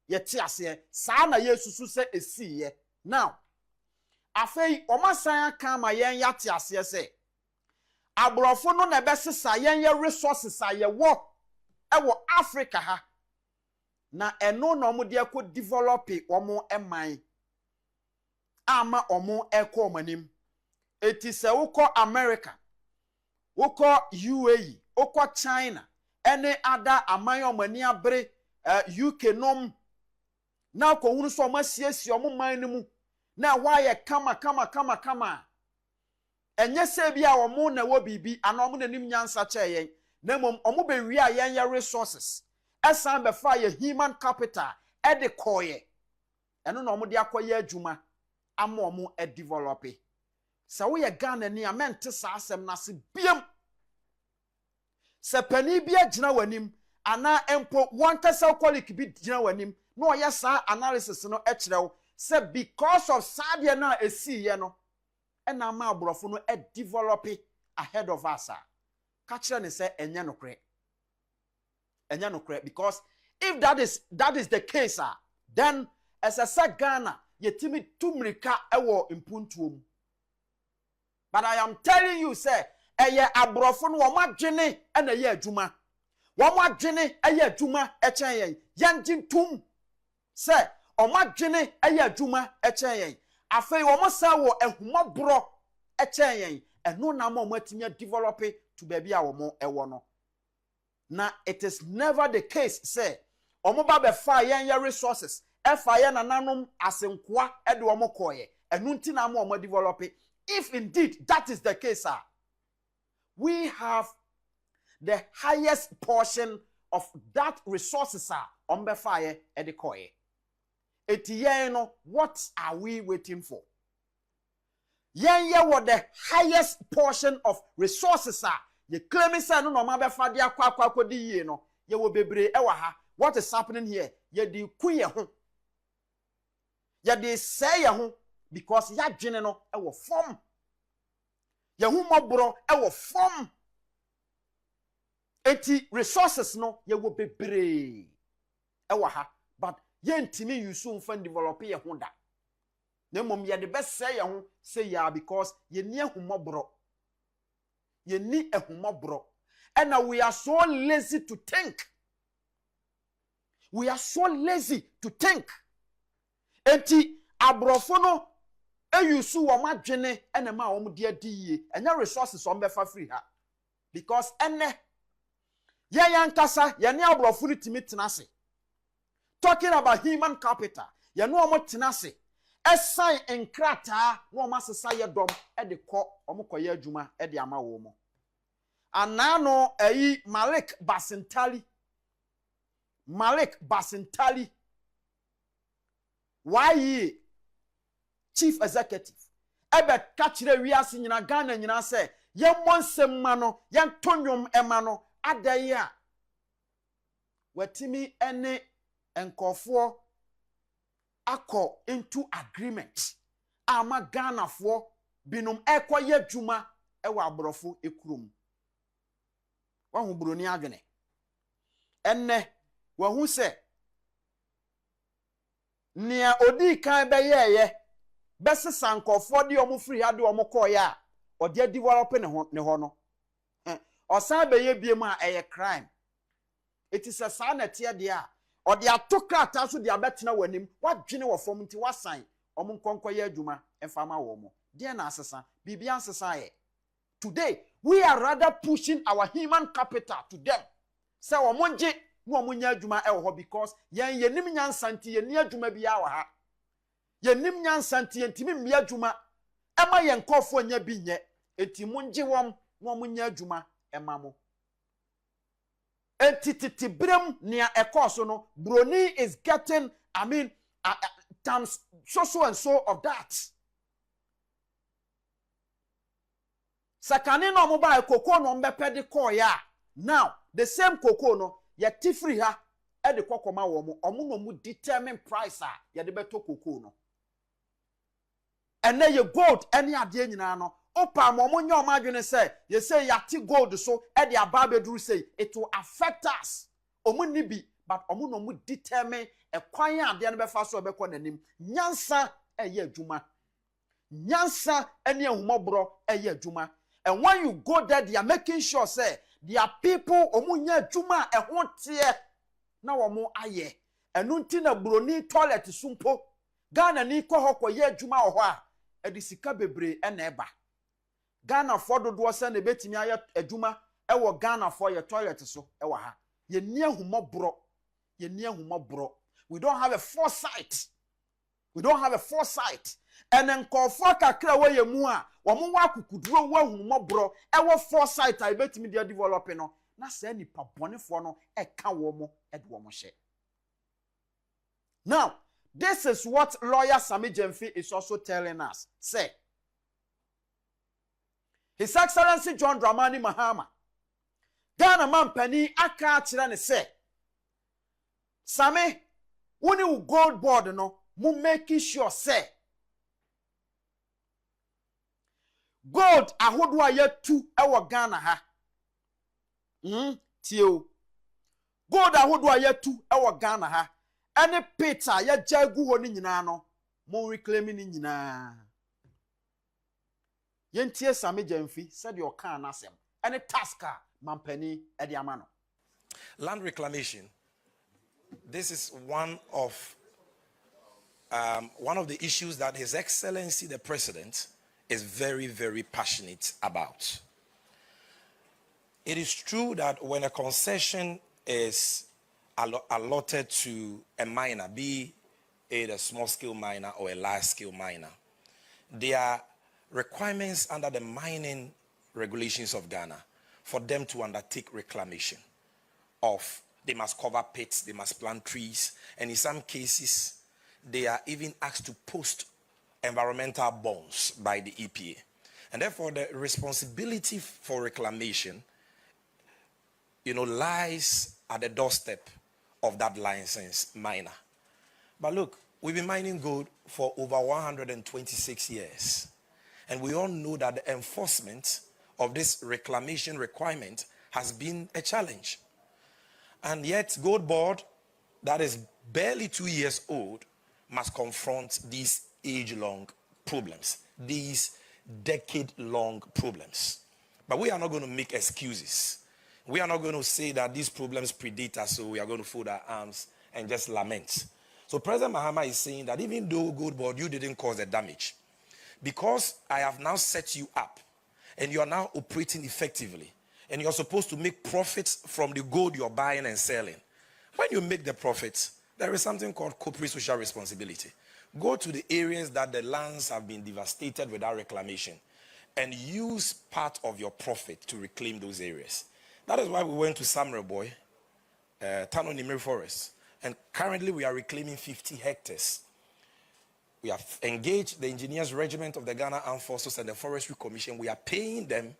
yeti ase saa na yesusu se esiye now afei omasan aka ma yen yati ase se abrofo no na besesa yen ye resources ayewo ewo Africa ha na eno na omo de ko develop omo eman ama omo eko omanim eti se wukọ America wukọ UAE wukọ China ene ada aman omani abre UK nom na ko hunu so masiesie omo man ni mu na waye kama enye se bia omo na wo bibi ana omo nanim nyansa cheyen na mom omo be wi a yen ye resources esan be fa ye human capital e de koye eno na omo de akoye adwuma ama omo e develop se wo ye Ghana ni amente sa asem na se biem se pani bia gina wanim ana empo wankasa colleague bi gina wanim no oye sa analysis no e kirew se because of sadie na esiye no ena ma abrofo no e develop ahead of us ka kire ne se enye nokre because if that is the case then as a Ghana yetimi tumrika ewo impuntuom but I am telling you say eye abrofo no wo madwene ena ye adwuma wo madwene eye adwuma e chen yen tum say omadwene eye adwuma e chen yen afei wo mosa wo ehumobro e chen yen eno na ma mo atimi develop to baby a wo mo ewo no na it is never the case say omo ba be fa yen ye resources e fa ye nananom asenkoa e de wo mo koye enu nti na ma mo develop if indeed that is the case we have the highest portion of that resources on be fa ye e de koye etiyen no what are we waiting for yen ye what the highest portion of resources ye claim say no ma be fa de akwa di yie no ye wo bebre e wa ha what is happening here ye di ku ye ho ye di say ye ho because ya dwene no e wo form ye hu mobro e wo form eti resources no ye wo bebre e wa ha but ye ntimi yusu mfa develop ye ho da na mom ye de be say ye ho say ya because ye ni ehumobro ye ni ehumobro and now we are so lazy to think enti abrofo no eyusu wo madwene ena ma wo de adiye enya resources on be fa free ha because ene ye yankasa ye ne abrofo ni timi tenase talking about human capital ye no omo tenase esan enkrata no omo asesa ye dom e de kọ omo koye adwuma e de ama wo mo anano eyi Malik Basintali why chief executive ebe kachire wiase nyina Ghana nyina se ye monsem ma no ye tonwom ema no adaye a watimi ene enkofo akọ into agreement ama Ghana fo binum ekoye dwuma ewa abrofo ekurum wahu broni adwene enne wahu se nia odi kan be yeye bese sankofo de omo free ade omo koye a ode develop ne ho no osan be ye biem a eye crime it is a sanete de a ode atokrata so de abetena wanim wadwene wo fom nti wasan omo nkonkoye adwuma emfama wo mo de na asesa bibia asesa ye today we are rather pushing our human capital to them say omonje no omunya adwuma e wo because yenim nyansanti ye ni adwuma bia wa ha yenim nyansanti yentimi mmia adwuma ema ye nkofo nya bi nye enti munje wom no omunya adwuma ema mo entity brem nia ekoso no broni is getting times so and so of that sakane no mo ba koko no mbepe de koya now the same koko no ye tifri ha e de kokoma wo mo omo no mu determine price ye de beto koko no ene ye gold ene ade nyina no opa mo nya o madwene say ye say yati gold so e de aba beduru say it will affect us omo ni bi but omo no mu determine e kwan a ade no be fa so be kɔ nanim nyansa eye adwuma nyansa ene ahumobro eye adwuma. And when you go there, they are making sure say there are people omunya adwuma e ho tie na wo mo aye enu nti na broni toilet sumpo Ghana ni kɔ hɔ kɔ ye adwuma wɔ hɔ a edi sika bebre e na eba Ghana for dodo se na betimi aye adwuma e wɔ Ghana for ye toilet so e wɔ ha ye ni ahumobro we don't have a foresight. And then call for kakra way mu a wo mo wa kukuduro wa ahumobro e wɔ foresight a betimi dia develop no na say nipa bonefo no e ka wo mo e de wo mo hye. Now this is what lawyer Sammy Gyamfi is also telling us. Say, His Excellency John Dramani Mahama, Ghana man penny aka kyerɛ ne say, Sammy, when you gold board no, mu making sure say, gold ahodo ayetu ewo Ghana ha. Tio. Gold ahodo ayetu ewo Ghana ha. Any Peter ya jagu ho ni nyina no mo reclaiming ni nyina yentie Sammy Gyamfi said your can asem any tasker mampani e de amano. Land reclamation, this is one of the issues that His Excellency the President is very, very passionate about. It is true that when a concession is allotted to a miner, be it a small-scale miner or a large-scale miner, there are requirements under the mining regulations of Ghana for them to undertake reclamation of. They must cover pits, they must plant trees, and in some cases, they are even asked to post environmental bonds by the EPA. And therefore, the responsibility for reclamation, lies at the doorstep of that licensed miner. But look, we've been mining gold for over 126 years. And we all know that the enforcement of this reclamation requirement has been a challenge. And yet, Gold Board, that is barely 2 years old, must confront these age-long problems, these decade-long problems. But we are not going to make excuses. We are not going to say that these problems predate us, so we are going to fold our arms and just lament. So President Mahama is saying that even though Gold Board, you didn't cause the damage, because I have now set you up, and you are now operating effectively, and you're supposed to make profits from the gold you're buying and selling. When you make the profits, there is something called corporate social responsibility. Go to the areas that the lands have been devastated without reclamation, and use part of your profit to reclaim those areas. That is why we went to Samreboy, Tano Nimiri Forest, and currently we are reclaiming 50 hectares. We have engaged the Engineers Regiment of the Ghana Armed Forces and the Forestry Commission. We are paying them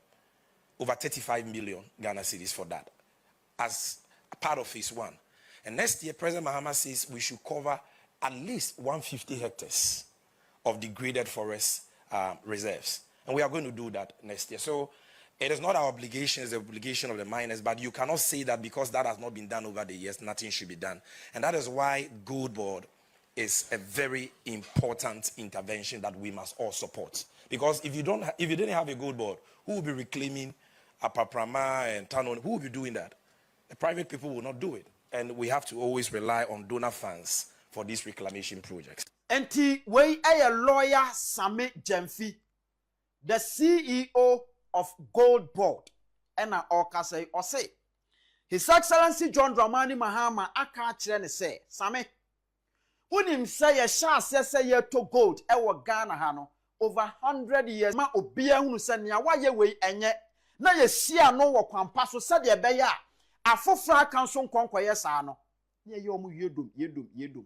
over 35 million Ghana cedis for that as a part of phase 1. And next year, President Mahama says we should cover at least 150 hectares of degraded forest reserves. And we are going to do that next year. So it is not our obligation, it's the obligation of the miners, but you cannot say that because that has not been done over the years, nothing should be done. And that is why Gold Board is a very important intervention that we must all support. Because if you didn't have a Gold Board, who will be reclaiming Apaprama and Tanon? Who will be doing that? The private people will not do it. And we have to always rely on donor funds for these reclamation projects. Enti we a lawyer Sammy Gyamfi, the CEO of Gold Board, and say or say His Excellency John Dramani Mahama aka kyerɛ ne say, Sammy, unim say ye sha say ye to gold e wo Ghana ha no over 100 years ma obia hunu say nea waye we enye na ye sia no wo kwampa so say de be ya afofra kan so nkonkoye saa no ye ye omu yedum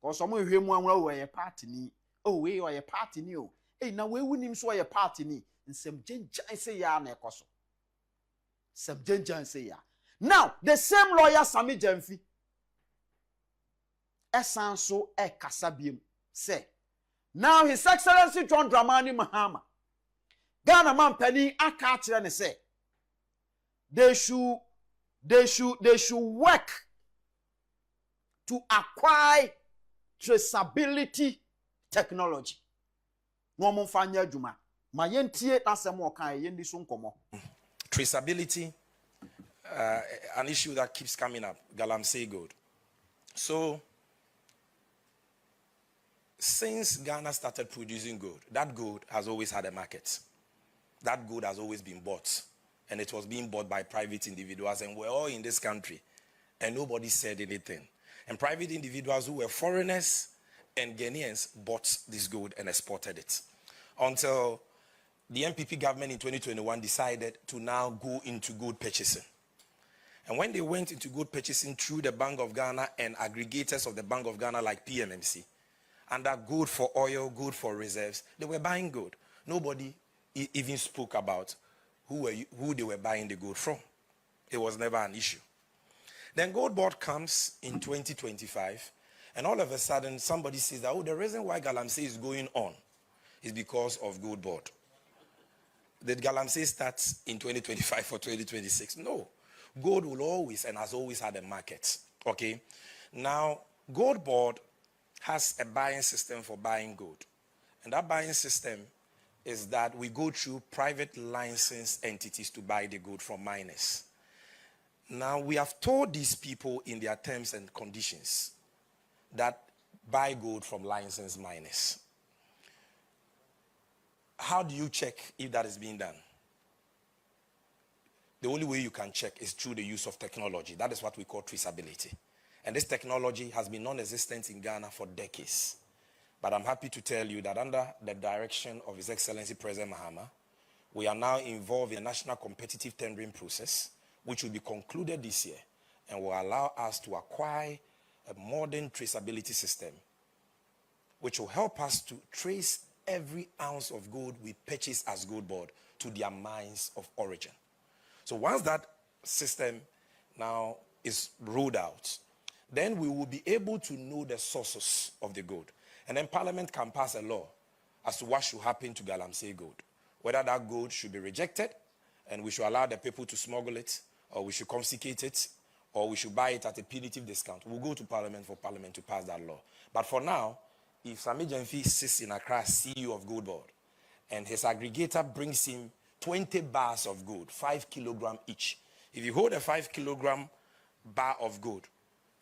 ko so mo hwe mu anwa wo ye party ni oh we ye party ni o na we wunim so ye party ni nsem genjan say ya na ekoso sem genjan say ya. Now the same lawyer Sammy Gyamfi esanso kasabiem say now His Excellency John Dramani Mahama Ghana man penny aka kyerɛ ne say they should work to acquire traceability technology. No mo fanya adwuma. Ma yentie asem o kan yendi so nkomo. Traceability, an issue that keeps coming up, Galamsey gold. So, since Ghana started producing gold, that gold has always had a market. That gold has always been bought. And it was being bought by private individuals. And we're all in this country. And nobody said anything. And private individuals who were foreigners and Ghanaians bought this gold and exported it. Until the MPP government in 2021 decided to now go into gold purchasing. And when they went into gold purchasing through the Bank of Ghana and aggregators of the Bank of Ghana like PMMC, under gold for oil, gold for reserves, they were buying gold. Nobody even spoke about who they were buying the gold from. It was never an issue. Then Gold Board comes in 2025, and all of a sudden somebody says that, oh, the reason why Galamsey is going on is because of Gold Board. Did Galamsey start in 2025 or 2026? No. Gold will always and has always had a market. Okay? Now, Gold Board has a buying system for buying gold. And that buying system is that we go through private licensed entities to buy the gold from miners. Now, we have told these people in their terms and conditions that buy gold from licensed miners. How do you check if that is being done? The only way you can check is through the use of technology. That is what we call traceability. And this technology has been non-existent in Ghana for decades. But I'm happy to tell you that under the direction of His Excellency President Mahama, we are now involved in a national competitive tendering process, which will be concluded this year and will allow us to acquire a modern traceability system, which will help us to trace every ounce of gold we purchase as Gold Board to their mines of origin. So once that system now is rolled out, then we will be able to know the sources of the gold. And then Parliament can pass a law as to what should happen to Galamsey gold. Whether that gold should be rejected and we should allow the people to smuggle it, or we should confiscate it, or we should buy it at a punitive discount. We'll go to Parliament for Parliament to pass that law. But for now, if Sami Jamfi sits in Accra, CEO of Gold Board, and his aggregator brings him 20 bars of gold, 5 kilograms each. If you hold a 5 kilogram bar of gold,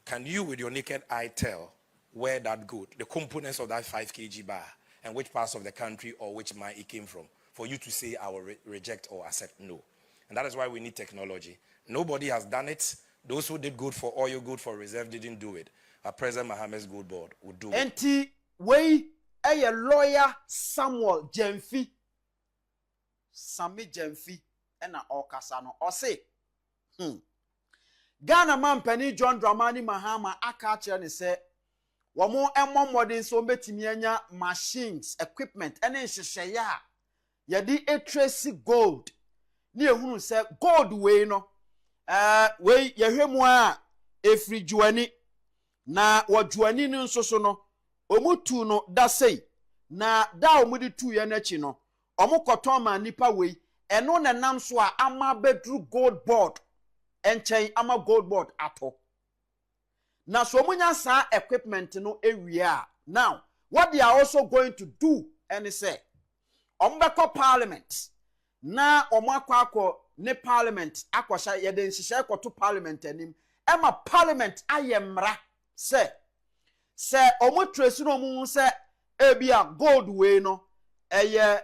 can you with your naked eye tell where that gold, the components of that 5 kg bar, and which parts of the country or which mine it came from, for you to say I will reject or accept? No. And that is why we need technology. Nobody has done it. Those who did gold for oil, gold for reserve didn't do it. President Mahama's Gold Board would do it. Enti we a lawyer Samuel Jamfi, Sami Jamfi, and a Okasano or say, Ghana man penny John Dramani Mahama akache and say, Wamo and modern so betimianya machines, equipment, and shaya. Yadi a tracy gold. Near who say gold way no. We yahemwa efri juani na wajuani ni nsoso no omutu no da sei na da omudi tu ya nachi no omukoton ma nipa we eno na nam so a ama bedru Gold Board enchen ama Gold Board ato na so munya sa equipment no ewia. Now what they are also going to do and say ombeko Parliament na omakwa ne Parliament akwasha yeden hihye kwato Parliament anim ema Parliament ayemra se omotrace no mu se ebia gold we no eye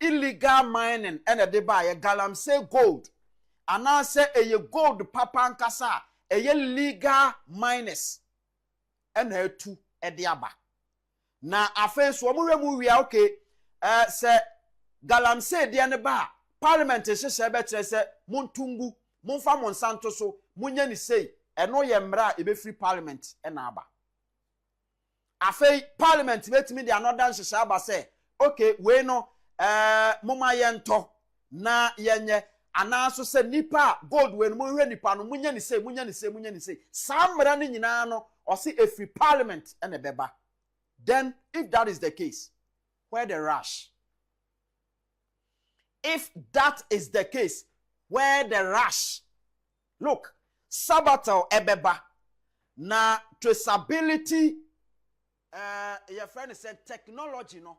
illegal mining ene de ba ye Galamsey gold ana se eye gold papa nkasa eye legal miners ene etu ede aba na afenso omuremu wia okay se Galamsey de ne ba Parliament hyehyɛ betre se montungu monfa monsanto so munya ni sei eno ye mra ebe free Parliament ena aba afei Parliament betimi de another hyehyɛ aba se okay we no moma yento na yenye anaso se nipa gold we no monhwe nipa no munya ni sei samra ni nyina no o se e free Parliament ena beba. Then if that is the case, where the rush? If that is the case, where the rush? Look, sabatel ebeba na traceability your friend said technology no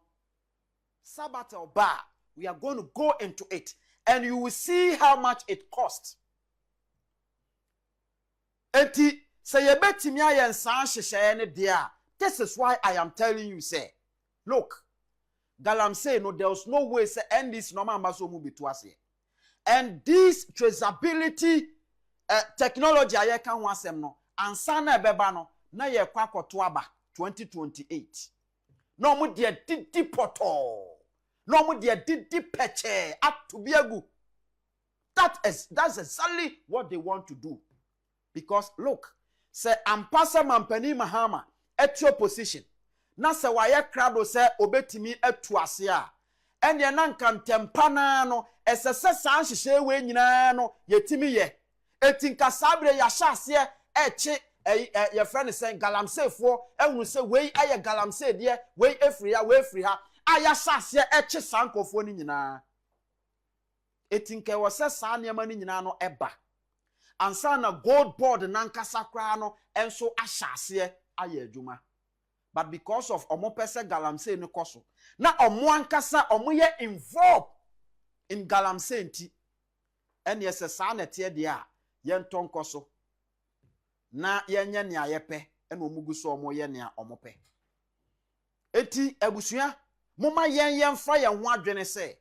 sabatel ba we are going to go into it and you will see how much it costs. Enti say ye betimi aye nsan hyehyeye ne de a, this is why I am telling you say look galamsey no there's no way say end this normal ambaso mu betu ase and this traceability technology aye kan ho asem no ansa na ebeba no na ye kwa akoto aba 2028 no mu de didi poto no mu de didi peche atubiagu. That's exactly what they want to do. Because look, say ampasa mampani mahama at your position. Na se waye krado se obetimi etu ase a. Ene na nka ntempana no esese san hyehyɛ we nyina no yetimi ye. Etinka sabre ya hyase eche your friend say galamsefo ehunu se we aye galamse de we efri ha we efri ha aya hyase eche sankofo ni nyina. Etinka wo se sa niam ni nyina no eba. Ansa na gold board nankasa kra no enso ahyase aye adwuma. But because of omo pese galamsey ne koso na omo ankasa omo ye involved in galamsey nti ene yese sa na tie de a ye nton koso na ye nye ne ayepe ene omugu so omo ye ne omo pe eti abusua moma yen fa ye ho adwene se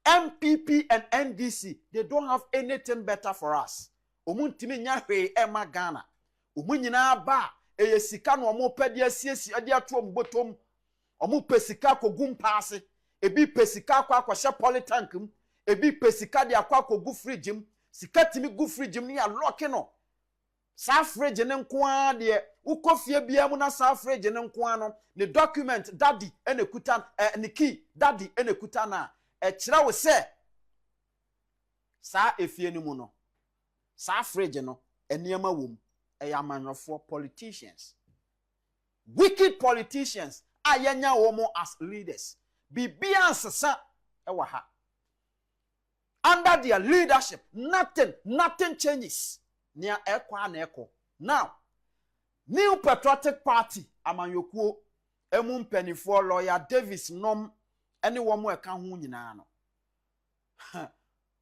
MPP and NDC, they don't have anything better for us. Omuntimi nya hwe ema Ghana. Omunyina ba eye sika no omo pede asiesi ade ato mbotom. Omo pesika kogum paase. Ebi pesika kwa hye polytank m. Ebi pesika de akwa kogu fridge m. Sika timi gu fridge m ni ya lock no. Sa fridge ne nko de ukofie bia mu na sa fridge ne nko no. Ne document daddy ene kuta ne key daddy ene kuta na. Echira wo se sa efie ni mu no sa fridge no eniema wom eyamanrofo politicians, wicked politicians ayanya womo as leaders bibia ansesa ewa ha. Under their leadership nothing changes nia ekwa na eko. Now New Patriotic Party amanyokuo emu mpanifo lawyer Davis nom ene wo mo eka ho nyina no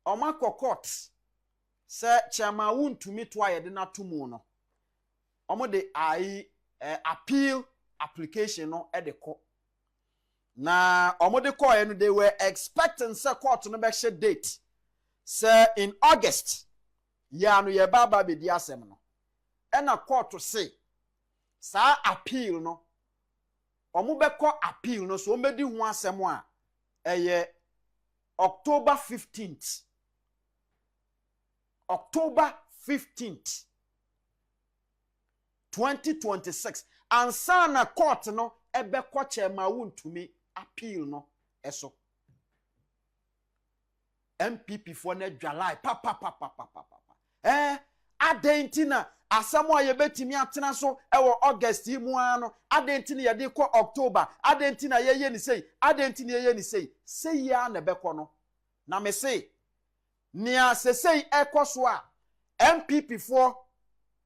omako court se chama wuntumi to ayede na tomu no omo de appeal application no edeko na omo de call no they were expecting se court no be she date se in August ya no ye baba be di asem no ena court say sa appeal no omo be call appeal no so o medi ho asem a October 15th. October 15th. 2026. Ansana court no ebe kwache ma wuntumi appeal no eso. MPP for ne dwalai adentina asamo ye betimi atena so ewo August mu ano adentina ye de ko October adentina ye ni sei adentina ye ni sei ya na beko no na me sei nia sesei ekoso a MPP for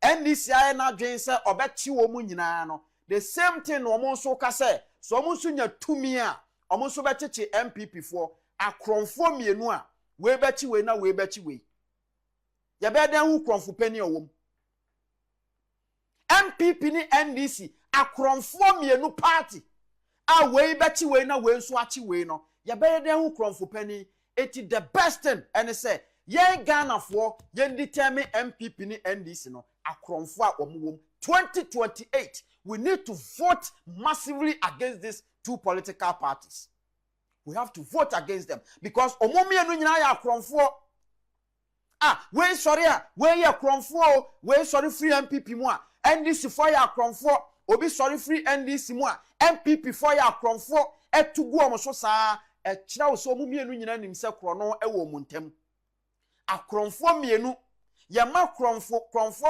NDC aye na dwen se obechi wo mu nyina no the same thing no mo nso ka se so mo nso nya tumi a omo nso becheche MPP for akronfo mienu a we bechi we na we bechi we ya be dan hu kronfo pani owom MPP ni NDC akronfo mienu party a we bechi we na we nso achi we no ya be dan hu kronfo pani eti the best thing and say yen Ghana for yen determine MPP ni NDC no akronfo a omwom 2028 we need to vote massively against these two political parties. We have to vote against them because omomienu nyina ya akronfo we sorry we ya akronfo we sorry free MPP mu a NDC for ya akronfo obi sorry free NDC mu a MPP for ya akronfo etugu omoso saa ekira wo so omomienu nyina nim se kro no ewo mu ntem akronfo mienu ya ma kronfo